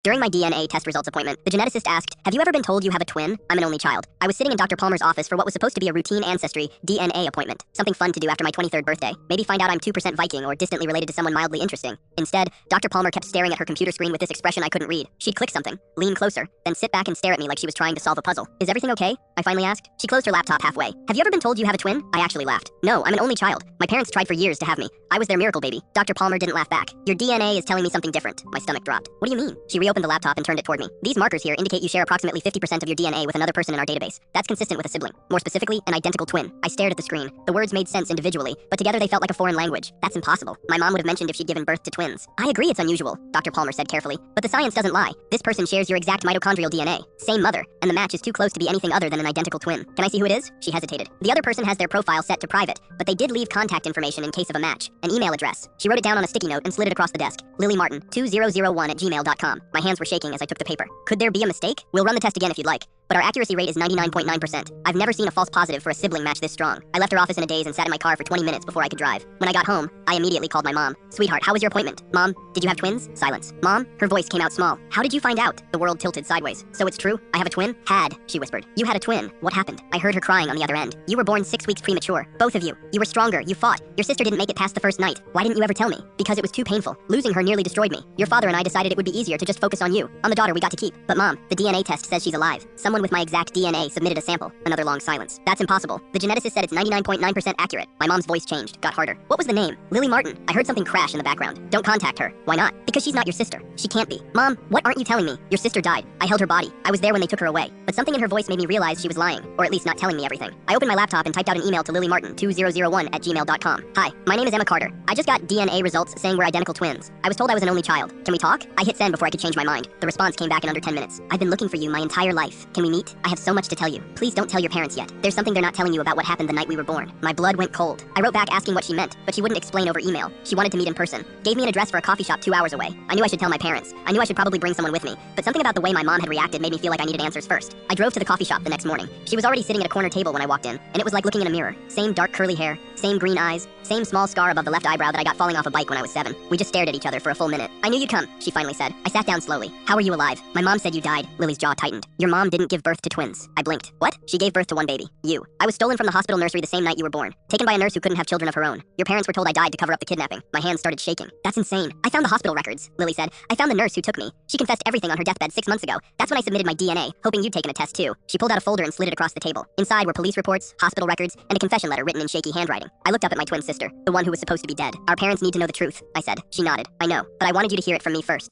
During my DNA test results appointment, the geneticist asked, "Have you ever been told you have a twin?" I'm an only child. I was sitting in Dr. Palmer's office for what was supposed to be a routine ancestry DNA appointment. Something fun to do after my 23rd birthday. Maybe find out I'm 2% Viking or distantly related to someone mildly interesting. Instead, Dr. Palmer kept staring at her computer screen with this expression I couldn't read. She'd click something, lean closer, then sit back and stare at me like she was trying to solve a puzzle. "Is everything okay?" I finally asked. She closed her laptop halfway. "Have you ever been told you have a twin?" I actually laughed. "No, I'm an only child. My parents tried for years to have me. I was their miracle baby." Dr. Palmer didn't laugh back. "Your DNA is telling me something different." My stomach dropped. "What do you mean?" She reopened the laptop and turned it toward me. "These markers here indicate you share approximately 50% of your DNA with another person in our database. That's consistent with a sibling. More specifically, an identical twin." I stared at the screen. The words made sense individually, but together they felt like a foreign language. "That's impossible. My mom would have mentioned if she'd given birth to twins." "I agree it's unusual," Dr. Palmer said carefully, "but the science doesn't lie. This person shares your exact mitochondrial DNA. Same mother, and the match is too close to be anything other than an identical twin. Can I see who it is?" She hesitated. "The other person has their profile set to private, but they did leave contact information in case of a match. An email address." She wrote it down on a sticky note and slid it across the desk. LilyMartin2001@gmail.com. My hands were shaking as I took the paper. "Could there be a mistake? We'll run the test again if you'd like, but our accuracy rate is 99.9%. I've never seen a false positive for a sibling match this strong." I left her office in a daze and sat in my car for 20 minutes before I could drive. When I got home, I immediately called my mom. "Sweetheart, how was your appointment?" "Mom, did you have twins?" Silence. "Mom?" Her voice came out small. "How did you find out?" The world tilted sideways. "So it's true? I have a twin?" "Had," she whispered. "You had a twin. What happened?" I heard her crying on the other end. "You were born 6 weeks premature. Both of you. You were stronger. You fought. Your sister didn't make it past the first night. Why didn't you ever tell me?" "Because it was too painful. Losing her nearly destroyed me. Your father and I decided it would be easier to just focus on you, on the daughter we got to keep." "But Mom, the DNA test says she's alive. Someone with my exact DNA submitted a sample." Another long silence. "That's impossible. The geneticist said it's 99.9% accurate." My mom's voice changed, got harder. "What was the name?" "Lily Martin." I heard something crash in the background. "Don't contact her." "Why not?" "Because she's not your sister. She can't be." "Mom, what aren't you telling me?" "Your sister died. I held her body. I was there when they took her away." But something in her voice made me realize she was lying, or at least not telling me everything. I opened my laptop and typed out an email to LilyMartin2001@gmail.com. "Hi, my name is Emma Carter. I just got DNA results saying we're identical twins. I was told I was an only child. Can we talk?" I hit send before I could change my mind. The response came back in under 10 minutes. "I've been looking for you my entire life. Can we meet? I have so much to tell you. Please don't tell your parents yet. There's something they're not telling you about what happened the night we were born." My blood went cold. I wrote back asking what she meant, but she wouldn't explain over email. She wanted to meet in person. Gave me an address for a coffee shop 2 hours away. I knew I should tell my parents. I knew I should probably bring someone with me, but something about the way my mom had reacted made me feel like I needed answers first. I drove to the coffee shop the next morning. She was already sitting at a corner table when I walked in, and it was like looking in a mirror. Same dark curly hair, same green eyes, same small scar above the left eyebrow that I got falling off a bike when I was 7. We just stared at each other for a full minute. "I knew you'd come," she finally said. I sat down slowly. "How are you alive?" "My mom said you died." Lily's jaw tightened. "Your mom didn't give birth to twins." I blinked. "What?" "She gave birth to one baby. You. I was stolen from the hospital nursery the same night you were born. Taken by a nurse who couldn't have children of her own. Your parents were told I died to cover up the kidnapping." My hands started shaking. "That's insane." "I found the hospital records," Lily said. "I found the nurse who took me. She confessed everything on her deathbed 6 months ago. That's when I submitted my DNA, hoping you'd taken a test too." She pulled out a folder and slid it across the table. Inside were police reports, hospital records, and a confession letter written in shaky handwriting. I looked up at my twin sister, the one who was supposed to be dead. "Our parents need to know the truth," I said. She nodded. "I know, but I wanted you to hear it from me first."